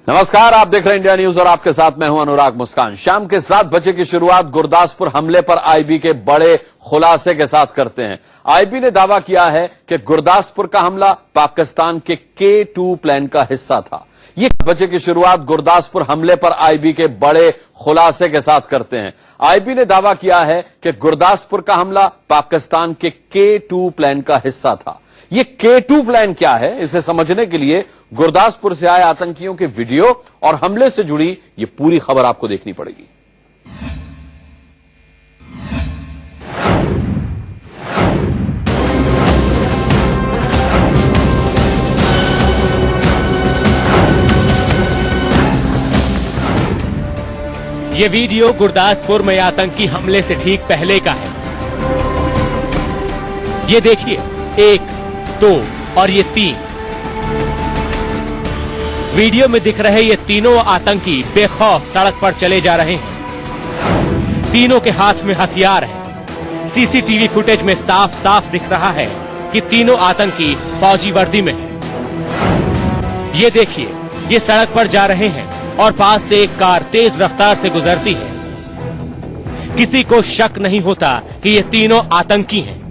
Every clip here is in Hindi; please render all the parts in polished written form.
नमस्कार, आप देख रहे हैं इंडिया न्यूज और आपके साथ मैं हूं अनुराग मुस्कान। शाम के 7 बजे की शुरुआत गुरदासपुर हमले पर आईबी के बड़े खुलासे के साथ करते हैं। आईबी ने दावा किया है कि गुरदासपुर का हमला पाकिस्तान के K2 प्लान का हिस्सा था। ये बजे की शुरुआत गुरदासपुर हमले पर आईबी के बड़े खुलासे के साथ करते हैं। आईबी ने दावा किया है कि गुरदासपुर का हमला पाकिस्तान के K2 प्लान का हिस्सा था। ये K2 प्लान क्या है, इसे समझने के लिए गुरदासपुर से आए आतंकियों के वीडियो और हमले से जुड़ी ये पूरी खबर आपको देखनी पड़ेगी। ये वीडियो गुरदासपुर में आतंकी हमले से ठीक पहले का है। ये देखिए, 1, 2 और ये 3। वीडियो में दिख रहे ये तीनों आतंकी बेखौफ सड़क पर चले जा रहे हैं। तीनों के हाथ में हथियार है। सीसीटीवी फुटेज में साफ साफ दिख रहा है कि तीनों आतंकी फौजी वर्दी में हैं। ये देखिए, ये सड़क पर जा रहे हैं और पास से एक कार तेज रफ्तार से गुजरती है। किसी को शक नहीं होता कि ये तीनों आतंकी हैं।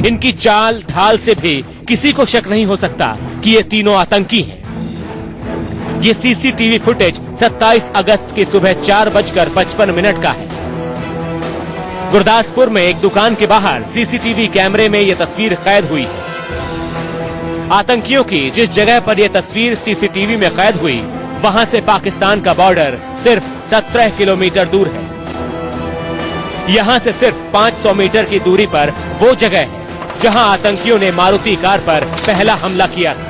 इनकी चाल ढाल से भी किसी को शक नहीं हो सकता कि ये तीनों आतंकी हैं। ये सीसीटीवी फुटेज 27 अगस्त की सुबह 4:55 का है। गुरदासपुर में एक दुकान के बाहर सीसीटीवी कैमरे में ये तस्वीर कैद हुई है। आतंकियों की जिस जगह पर यह तस्वीर सीसीटीवी में कैद हुई, वहां से पाकिस्तान का बॉर्डर सिर्फ 17 किलोमीटर दूर है। यहां से सिर्फ 500 मीटर की दूरी पर वो जगह है जहां आतंकियों ने मारुति कार पर पहला हमला किया था।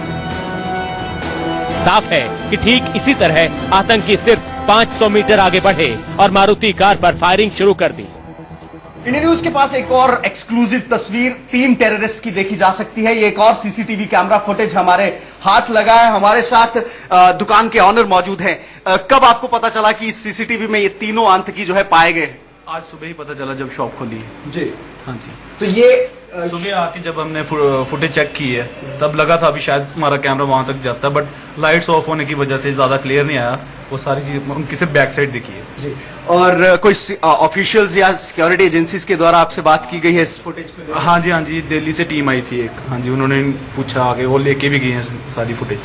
साफ है कि ठीक इसी तरह आतंकी सिर्फ 500 मीटर आगे बढ़े और मारुति कार पर फायरिंग शुरू कर दी। इंडिया न्यूज के पास एक और एक्सक्लूसिव तस्वीर 3 टेररिस्ट की देखी जा सकती है। ये एक और सीसीटीवी कैमरा फुटेज हमारे हाथ लगा है। हमारे साथ दुकान के ऑनर मौजूद हैं। कब आपको पता चला कि इस सीसीटीवी में ये तीनों आतंकी जो है पाए गए? आज सुबह ही पता चला जब शॉप खोली जी। हाँ जी, तो ये सुबह आके जब हमने फुटेज चेक की है तब लगा था अभी शायद हमारा कैमरा वहां तक जाता, बट लाइट्स ऑफ होने की वजह से ज्यादा क्लियर नहीं आया। वो सारी चीज उनकी सिर्फ बैक साइड दिखी है जी। और कोई ऑफिशियल्स या सिक्योरिटी एजेंसीज के द्वारा आपसे बात की गई है इस फुटेज पे? हाँ जी, दिल्ली से टीम आई थी एक। हाँ जी, उन्होंने पूछा आगे, वो लेके भी गई है सारी फुटेज।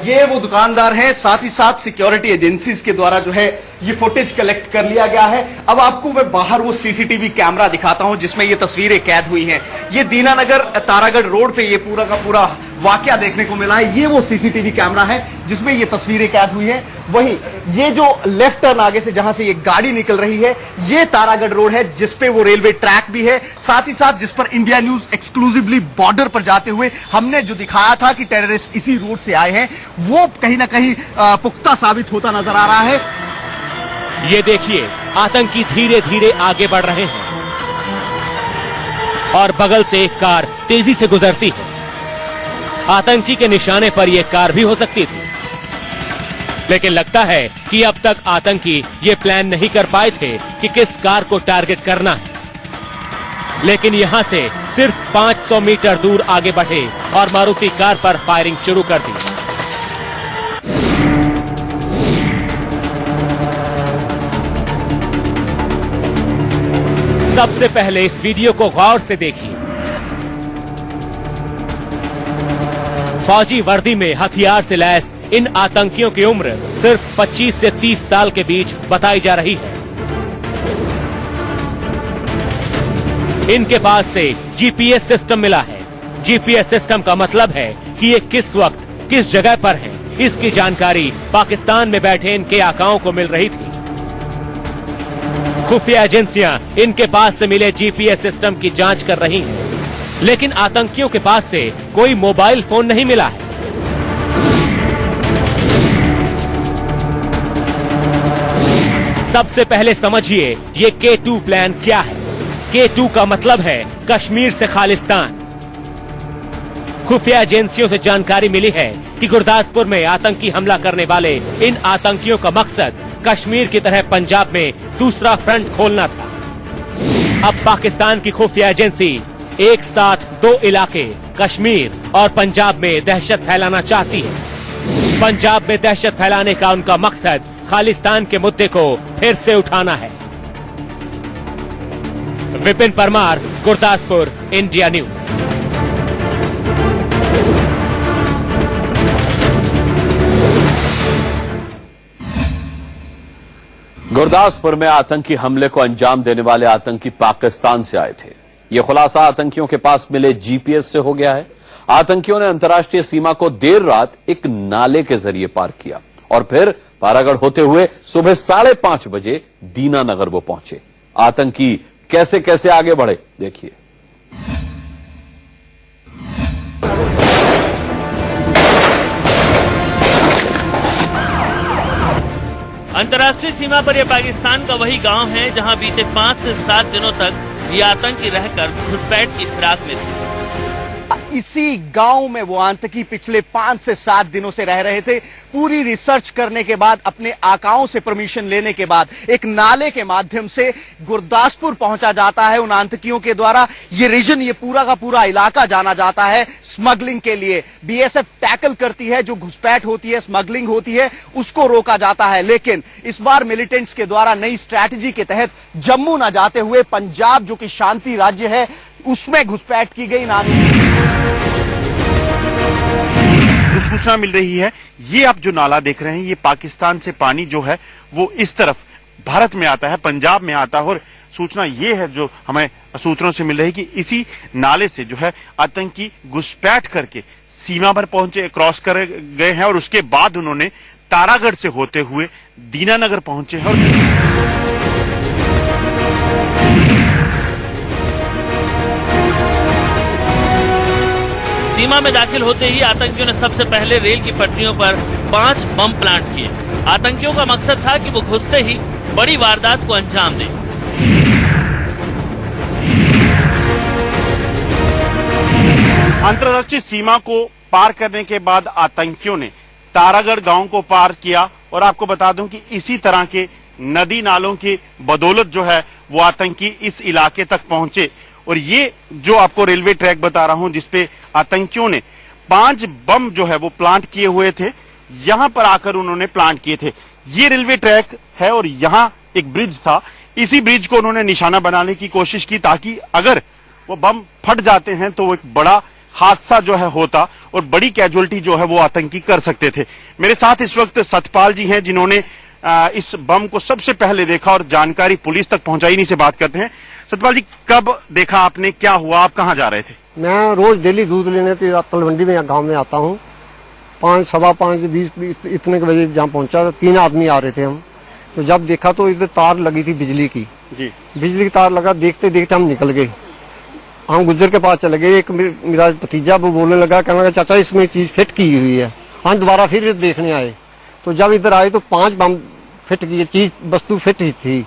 ये वो दुकानदार हैं, साथ ही साथ सिक्योरिटी एजेंसीज के द्वारा जो है ये फुटेज कलेक्ट कर लिया गया है। अब आपको मैं बाहर वो सीसीटीवी कैमरा दिखाता हूं जिसमें ये तस्वीरें कैद हुई हैं। ये दीनानगर तारागढ़ रोड पे ये पूरा का पूरा वाकया देखने को मिला है। ये वो सीसीटीवी कैमरा है जिसमें ये तस्वीरें कैद हुई हैं। वहीं ये जो लेफ्ट टर्न आगे से जहां से ये गाड़ी निकल रही है, ये तारागढ़ रोड है जिसपे वो रेलवे ट्रैक भी है। साथ ही साथ जिस पर इंडिया न्यूज एक्सक्लूसिवली बॉर्डर पर जाते हुए हमने जो दिखाया था कि टेररिस्ट इसी रोड से आए हैं, वो कहीं ना कहीं पुख्ता साबित होता नजर आ रहा है। ये देखिए, आतंकी धीरे धीरे आगे बढ़ रहे हैं और बगल से एक कार तेजी से गुजरती है। आतंकी के निशाने पर यह कार भी हो सकती थी, लेकिन लगता है कि अब तक आतंकी ये प्लान नहीं कर पाए थे कि किस कार को टारगेट करना है। लेकिन यहां से सिर्फ 500 मीटर दूर आगे बढ़े और मारुति कार पर फायरिंग शुरू कर दी। सबसे पहले इस वीडियो को गौर से देखिए। फौजी वर्दी में हथियार से लैस इन आतंकियों की उम्र सिर्फ 25 से 30 साल के बीच बताई जा रही है। इनके पास से जीपीएस सिस्टम मिला है। जीपीएस सिस्टम का मतलब है कि ये किस वक्त किस जगह पर है, इसकी जानकारी पाकिस्तान में बैठे इनके आकाओं को मिल रही थी। खुफिया एजेंसियां इनके पास से मिले जीपीएस सिस्टम की जांच कर रही हैं, लेकिन आतंकियों के पास से कोई मोबाइल फोन नहीं मिला है। सबसे पहले समझिए ये K2 प्लान क्या है। K2 का मतलब है कश्मीर से खालिस्तान। खुफिया एजेंसियों से जानकारी मिली है कि गुरदासपुर में आतंकी हमला करने वाले इन आतंकियों का मकसद कश्मीर की तरह पंजाब में दूसरा फ्रंट खोलना था। अब पाकिस्तान की खुफिया एजेंसी एक साथ 2 इलाके कश्मीर और पंजाब में दहशत फैलाना चाहती है। पंजाब में दहशत फैलाने का उनका मकसद खालिस्तान के मुद्दे को फिर से उठाना है। Vipin Parmar, Gurdaspur, India news. गुरदासपुर में आतंकी हमले को अंजाम देने वाले आतंकी पाकिस्तान से आए थे। यह खुलासा आतंकियों के पास मिले जीपीएस से हो गया है। आतंकियों ने अंतर्राष्ट्रीय सीमा को देर रात एक नाले के जरिए पार किया और फिर पारागढ़ होते हुए सुबह 5:30 बजे दीनानगर वो पहुंचे। आतंकी कैसे कैसे आगे बढ़े, देखिए। अंतर्राष्ट्रीय सीमा पर यह पाकिस्तान का वही गांव है जहां बीते 5 से 7 दिनों तक ये आतंकी रहकर घुसपैठ की फिराक में थे। इसी गांव में वो आतंकी पिछले 5 से 7 दिनों से रह रहे थे। पूरी रिसर्च करने के बाद, अपने आकाओं से परमिशन लेने के बाद एक नाले के माध्यम से गुरदासपुर पहुंचा जाता है उन आतंकियों के द्वारा। ये रीजन, ये पूरा का पूरा इलाका जाना जाता है स्मगलिंग के लिए। बीएसएफ टैकल करती है, जो घुसपैठ होती है, स्मगलिंग होती है, उसको रोका जाता है। लेकिन इस बार मिलिटेंट्स के द्वारा नई स्ट्रैटेजी के तहत जम्मू न जाते हुए पंजाब, जो कि शांति राज्य है, उसमें घुसपैठ की गई। सूचना मिल रही है, ये आप जो नाला देख रहे हैं, ये पाकिस्तान से पानी जो है वो इस तरफ भारत में आता है, पंजाब में आता है। और सूचना ये है जो हमें सूत्रों से मिल रही है कि इसी नाले से जो है आतंकी घुसपैठ करके सीमा पर पहुंचे, क्रॉस कर गए हैं और उसके बाद उन्होंने तारागढ़ से होते हुए दीनानगर पहुंचे हैं। और सीमा में दाखिल होते ही आतंकियों ने सबसे पहले रेल की पटरियों पर 5 बम प्लांट किए। आतंकियों का मकसद था कि वो घुसते ही बड़ी वारदात को अंजाम दें। अंतर्राष्ट्रीय सीमा को पार करने के बाद आतंकियों ने तारागढ़ गांव को पार किया। और आपको बता दूं कि इसी तरह के नदी नालों की बदौलत जो है वो आतंकी इस इलाके तक पहुंचे। और ये जो आपको रेलवे ट्रैक बता रहा हूं, जिसपे आतंकियों ने 5 बम जो है वो प्लांट किए हुए थे, यहां पर आकर उन्होंने प्लांट किए थे। ये रेलवे ट्रैक है और यहां एक ब्रिज था। इसी ब्रिज को उन्होंने निशाना बनाने की कोशिश की ताकि अगर वो बम फट जाते हैं तो वो एक बड़ा हादसा जो है होता और बड़ी कैजुअलिटी जो है वो आतंकी कर सकते थे। मेरे साथ इस वक्त सतपाल जी हैं, जिन्होंने इस बम को सबसे पहले देखा और जानकारी पुलिस तक पहुंचाई। इन्हीं से बात करते हैं। सतपाल जी, कब देखा आपने, क्या हुआ, आप कहां जा रहे थे? मैं रोज डेली दूध लेने तलवंडी में गांव में आता हूँ। 5, सवा 5, 20 इतने के बजे जहाँ पहुंचा तो 3 आदमी आ रहे थे हम। तो जब देखा तो इधर तार लगी थी बिजली की। जी। बिजली की तार लगा, देखते देखते हम निकल गए। हम गुज्जर के पास चले गए। एक मेरा भतीजा वो बोलने लगा, कहने लगा चाचा इसमें चीज फिट की हुई है। हम दोबारा फिर देखने आए तो जब इधर आए तो 5 बम फिट की चीज, वस्तु फिट ही थी।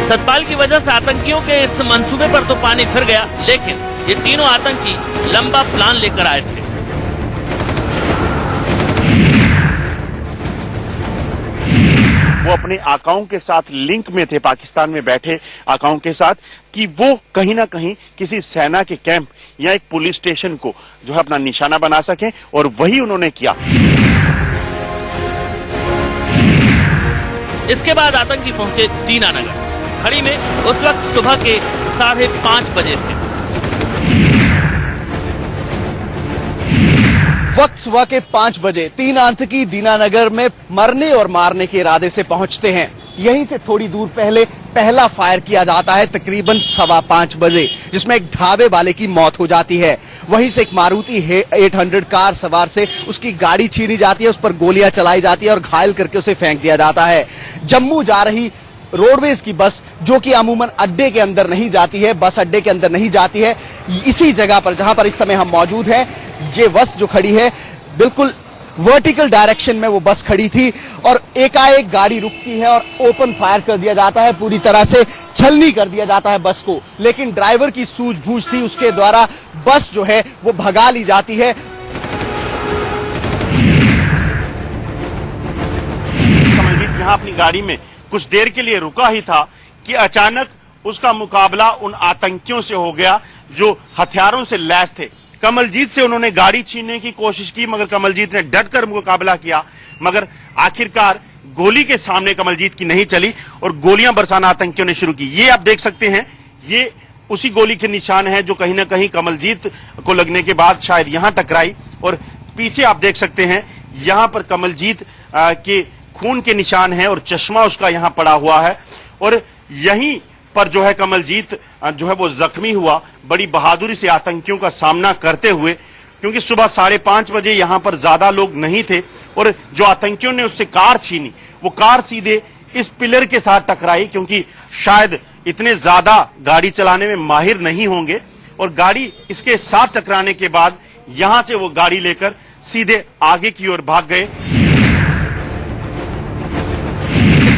सतपाल की वजह से आतंकियों के इस मंसूबे पर तो पानी फिर गया, लेकिन ये तीनों आतंकी लंबा प्लान लेकर आए थे। वो अपने आकाओं के साथ लिंक में थे, पाकिस्तान में बैठे आकाओं के साथ, कि वो कहीं ना कहीं किसी सेना के कैंप या एक पुलिस स्टेशन को जो है अपना निशाना बना सकें, और वही उन्होंने किया। इसके बाद आतंकी पहुंचे दीनानगर। खड़ी में उस वक्त सुबह के 5:30 बजे थे। वक्त सुबह के 5 बजे 3 आतंकी दीनानगर में मरने और मारने के इरादे से पहुंचते हैं। यहीं से थोड़ी दूर पहले पहला फायर किया जाता है तकरीबन 5:15 बजे, जिसमें एक ढाबे वाले की मौत हो जाती है। वहीं से एक मारुति 800 कार सवार से उसकी गाड़ी छीनी जाती है, उस पर गोलियां चलाई जाती है और घायल करके उसे फेंक दिया जाता है। जम्मू जा रही रोडवेज की बस, जो कि अमूमन अड्डे के अंदर नहीं जाती है, बस अड्डे के अंदर नहीं जाती है, इसी जगह पर जहां पर इस समय हम मौजूद हैं, ये बस जो खड़ी है बिल्कुल वर्टिकल डायरेक्शन में वो बस खड़ी थी और एकाएक गाड़ी रुकती है और ओपन फायर कर दिया जाता है। पूरी तरह से छलनी कर दिया जाता है बस को। लेकिन ड्राइवर की सूझबूझ थी, उसके द्वारा बस जो है वो भगा ली जाती है। कमलजीत यहां अपनी गाड़ी में कुछ देर के लिए रुका ही था कि अचानक उसका मुकाबला उन आतंकियों से हो गया जो हथियारों से लैस थे। कमलजीत से उन्होंने गाड़ी छीनने की कोशिश की, मगर कमलजीत ने डटकर मुकाबला किया, मगर आखिरकार गोली के सामने कमलजीत की नहीं चली और गोलियां बरसाना आतंकियों ने शुरू की। ये आप देख सकते हैं, ये उसी गोली के निशान है जो कहीं ना कहीं कमलजीत को लगने के बाद शायद यहां टकराई, और पीछे आप देख सकते हैं यहां पर कमलजीत के खून के निशान है और चश्मा उसका यहां पड़ा हुआ है, और यहीं पर जो है कमलजीत जो है वो जख्मी हुआ बड़ी बहादुरी से आतंकियों का सामना करते हुए, क्योंकि सुबह 5:30 बजे यहां पर ज्यादा लोग नहीं थे और जो आतंकियों ने उससे कार छीनी वो कार सीधे इस पिलर के साथ टकराई, क्योंकि शायद इतने ज्यादा गाड़ी चलाने में माहिर नहीं होंगे, और गाड़ी इसके साथ टकराने के बाद यहां से वो गाड़ी लेकर सीधे आगे की ओर भाग गए।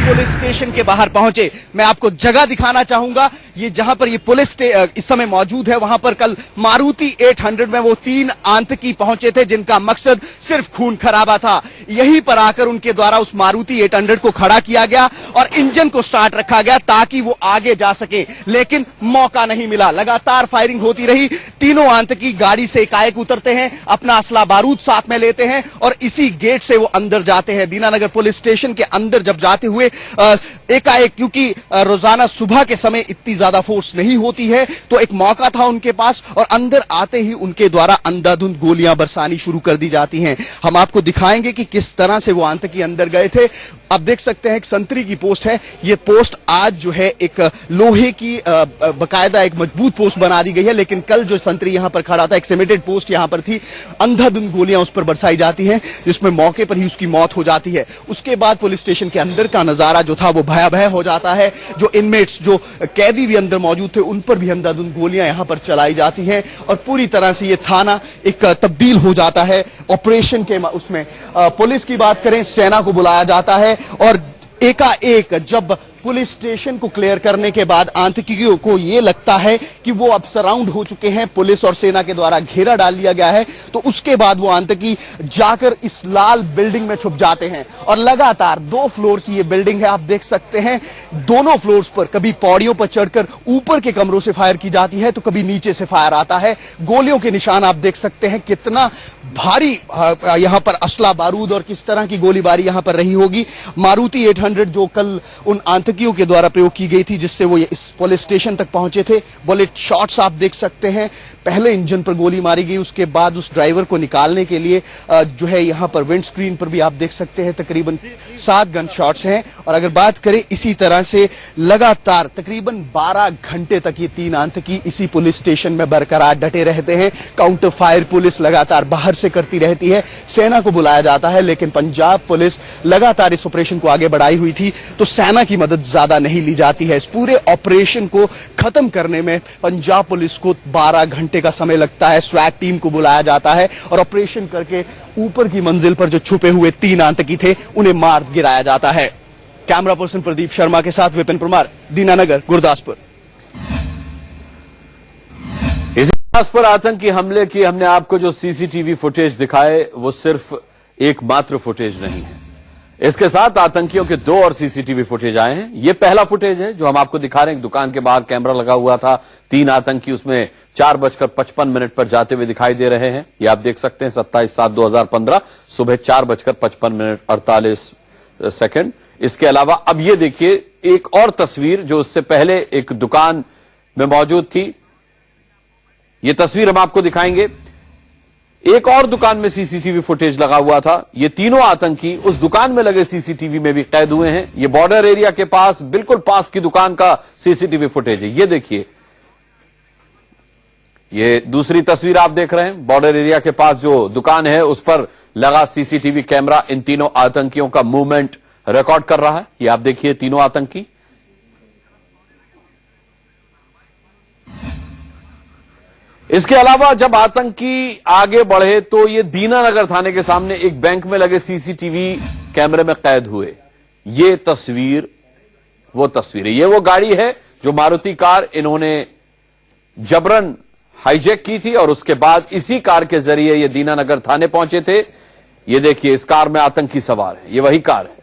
पुलिस स्टेशन के बाहर पहुंचे, मैं आपको जगह दिखाना चाहूंगा। ये जहां पर ये पुलिस इस समय मौजूद है, वहां पर कल मारुति 800 में वो 3 आतंकी पहुंचे थे जिनका मकसद सिर्फ खून खराबा था। यहीं पर आकर उनके द्वारा उस मारुति 800 को खड़ा किया गया और इंजन को स्टार्ट रखा गया ताकि वो आगे जा सके, लेकिन मौका नहीं मिला। लगातार फायरिंग होती रही। तीनों आतंकी गाड़ी से एकाएक उतरते हैं, अपना असला बारूद साथ में लेते हैं और इसी गेट से वो अंदर जाते हैं। दीनानगर पुलिस स्टेशन के अंदर जब जाते हुए एकाएक, क्योंकि रोजाना सुबह के समय इतनी ज्यादा फोर्स नहीं होती है, तो एक मौका था उनके पास और अंदर आते ही उनके द्वारा अंधाधुंध गोलियां बरसानी शुरू कर दी जाती हैं। हम आपको दिखाएंगे कि किस तरह से वो आतंकी अंदर गए थे। आप देख सकते हैं एक संतरी की पोस्ट है। ये पोस्ट आज जो है एक लोहे की बकायदा एक मजबूत पोस्ट बना दी गई है, लेकिन कल जो संतरी यहां पर खड़ा था, एक सीमेंटेड पोस्ट यहां पर थी। अंधाधुंध गोलियां उस पर बरसाई जाती हैं, जिसमें मौके पर ही उसकी मौत हो जाती है। उसके बाद पुलिस स्टेशन के अंदर का नजारा जो था वो भयावह हो जाता है। जो इनमेट्स, जो कैदी भी अंदर मौजूद थे, उन पर भी अंधाधुंध गोलियां यहां पर चलाई जाती हैं और पूरी तरह से ये थाना एक तब्दील हो जाता है ऑपरेशन के उसमें। पुलिस की बात करें, सेना को बुलाया जाता है और एकाएक जब पुलिस स्टेशन को क्लियर करने के बाद आतंकियों को यह लगता है कि वो अब सराउंड हो चुके हैं, पुलिस और सेना के द्वारा घेरा डाल लिया गया है, तो उसके बाद वो आतंकी जाकर इस लाल बिल्डिंग में छुप जाते हैं। और लगातार 2 फ्लोर की ये बिल्डिंग है, आप देख सकते हैं। दोनों फ्लोर्स पर कभी पौड़ियों पर चढ़कर ऊपर के कमरों से फायर की जाती है, तो कभी नीचे से फायर आता है। गोलियों के निशान आप देख सकते हैं, कितना भारी यहां पर असला बारूद और किस तरह की गोलीबारी यहां पर रही होगी। मारुति 800 जो कल उन आतंकियों के द्वारा प्रयोग की गई थी, जिससे वो इस पुलिस स्टेशन तक पहुंचे थे, बुलेट शॉट्स आप देख सकते हैं। पहले इंजन पर गोली मारी गई, उसके बाद उस ड्राइवर को निकालने के लिए जो है यहां पर विंड स्क्रीन पर भी आप देख सकते हैं तकरीबन 7 गन शॉट्स हैं। और अगर बात करें इसी तरह से लगातार तकरीबन 12 घंटे तक ये 3 आतंकी इसी पुलिस स्टेशन में बरकरार डटे रहते हैं। काउंटर फायर पुलिस लगातार बाहर से करती रहती है, सेना को बुलाया जाता है, लेकिन पंजाब पुलिस लगातार इस ऑपरेशन को आगे बढ़ाई हुई थी, तो सेना की मदद ज्यादा नहीं ली जाती है। इस पूरे ऑपरेशन को खत्म करने में पंजाब पुलिस को 12 घंटे का समय लगता है। स्वैट टीम को बुलाया जाता है और ऑपरेशन करके ऊपर की मंजिल पर जो छुपे हुए 3 आतंकी थे उन्हें मार गिराया जाता है। कैमरा पर्सन प्रदीप शर्मा के साथ विपिन परमार, दीनानगर, गुरदासपुर। गुरदासपुर आतंकी हमले की हमने आपको जो सीसीटीवी फुटेज दिखाए वो सिर्फ एकमात्र फुटेज नहीं है। इसके साथ आतंकियों के 2 और सीसीटीवी फुटेज आए हैं। ये पहला फुटेज है जो हम आपको दिखा रहे हैं। दुकान के बाहर कैमरा लगा हुआ था, 3 आतंकी उसमें 4:55 पर जाते हुए दिखाई दे रहे हैं। ये आप देख सकते हैं 27/7/2015 सुबह 4:55 इसके अलावा अब ये देखिए एक और तस्वीर जो उससे पहले एक दुकान में मौजूद थी। ये तस्वीर हम आपको दिखाएंगे। एक और दुकान में सीसीटीवी फुटेज लगा हुआ था। ये तीनों आतंकी उस दुकान में लगे सीसीटीवी में भी कैद हुए हैं। ये बॉर्डर एरिया के पास, बिल्कुल पास की दुकान का सीसीटीवी फुटेज है। ये देखिए, ये दूसरी तस्वीर आप देख रहे हैं। बॉर्डर एरिया के पास जो दुकान है उस पर लगा सीसीटीवी कैमरा इन तीनों आतंकियों का मूवमेंट रिकॉर्ड कर रहा है। ये आप देखिए तीनों आतंकी। इसके अलावा जब आतंकी आगे बढ़े तो ये दीनानगर थाने के सामने एक बैंक में लगे सीसीटीवी कैमरे में कैद हुए। ये तस्वीर वो तस्वीर है। ये वो गाड़ी है जो मारुति कार इन्होंने जबरन हाईजैक की थी और उसके बाद इसी कार के जरिए ये दीनानगर थाने पहुंचे थे। ये देखिए, इस कार में आतंकी सवार है। ये वही कार है।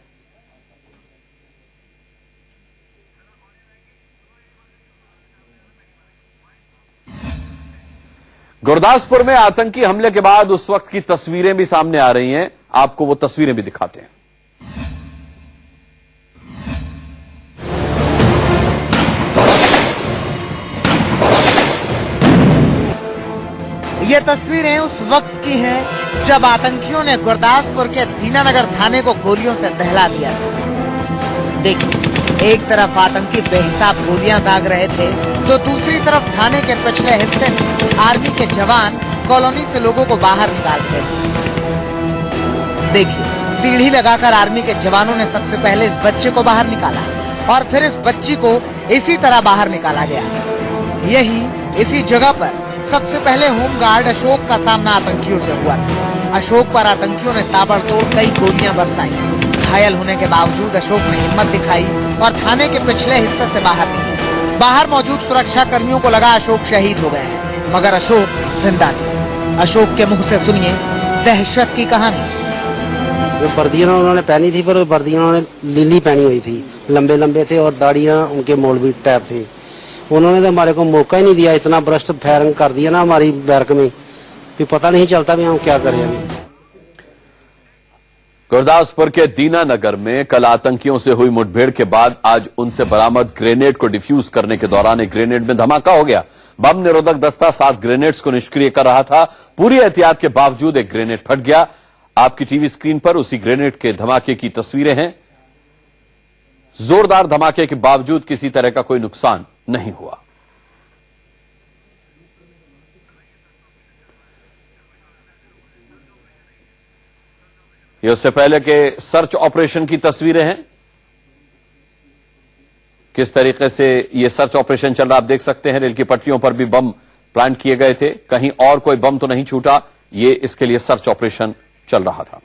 गुरदासपुर में आतंकी हमले के बाद उस वक्त की तस्वीरें भी सामने आ रही हैं। आपको वो तस्वीरें भी दिखाते हैं। ये तस्वीरें उस वक्त की हैं जब आतंकियों ने गुरदासपुर के दीनानगर थाने को गोलियों से दहला दिया। देखिए, एक तरफ आतंकी बेहिसाब गोलियां दाग रहे थे तो दूसरी तरफ थाने के पिछले हिस्से में आर्मी के जवान कॉलोनी से लोगों को बाहर निकाल रहे थे। देखिए, सीढ़ी लगाकर आर्मी के जवानों ने सबसे पहले इस बच्चे को बाहर निकाला और फिर इस बच्ची को इसी तरह बाहर निकाला गया। इसी जगह पर सबसे पहले होमगार्ड अशोक का सामना आतंकियों से हुआ था। अशोक पर आतंकियों ने ताबड़तोड़ कई गोलियां बरसाई। घायल होने के बावजूद अशोक ने हिम्मत दिखाई और थाने के पिछले हिस्से से बाहर निकले। बाहर मौजूद सुरक्षा कर्मियों को लगा अशोक शहीद हो गए हैं, मगर अशोक जिंदा थे। अशोक के मुंह से सुनिए दहशत की कहानी। जो वर्दियां उन्होंने पहनी थी, पर वर्दियां उन्होंने लीली पहनी हुई थी, लंबे लंबे थे और दाढ़ियां उनके मौलवी टाइप थे। उन्होंने तो हमारे को मौका ही नहीं दिया, इतना भ्रष्ट फायरिंग कर दिया ना हमारी बैरक में, फिर पता नहीं चलता भी हम क्या करें। अभी गुरदासपुर के दीनानगर में कल आतंकियों से हुई मुठभेड़ के बाद आज उनसे बरामद ग्रेनेड को डिफ्यूज करने के दौरान एक ग्रेनेड में धमाका हो गया। बम निरोधक दस्ता 7 ग्रेनेड्स को निष्क्रिय कर रहा था। पूरी एहतियात के बावजूद एक ग्रेनेड फट गया। आपकी टीवी स्क्रीन पर उसी ग्रेनेड के धमाके की तस्वीरें हैं। जोरदार धमाके के बावजूद किसी तरह का कोई नुकसान नहीं हुआ। ये उससे पहले के सर्च ऑपरेशन की तस्वीरें हैं। किस तरीके से ये सर्च ऑपरेशन चल रहा आप देख सकते हैं। रेल की पटरियों पर भी बम प्लांट किए गए थे, कहीं और कोई बम तो नहीं छूटा। ये इसके लिए सर्च ऑपरेशन चल रहा था।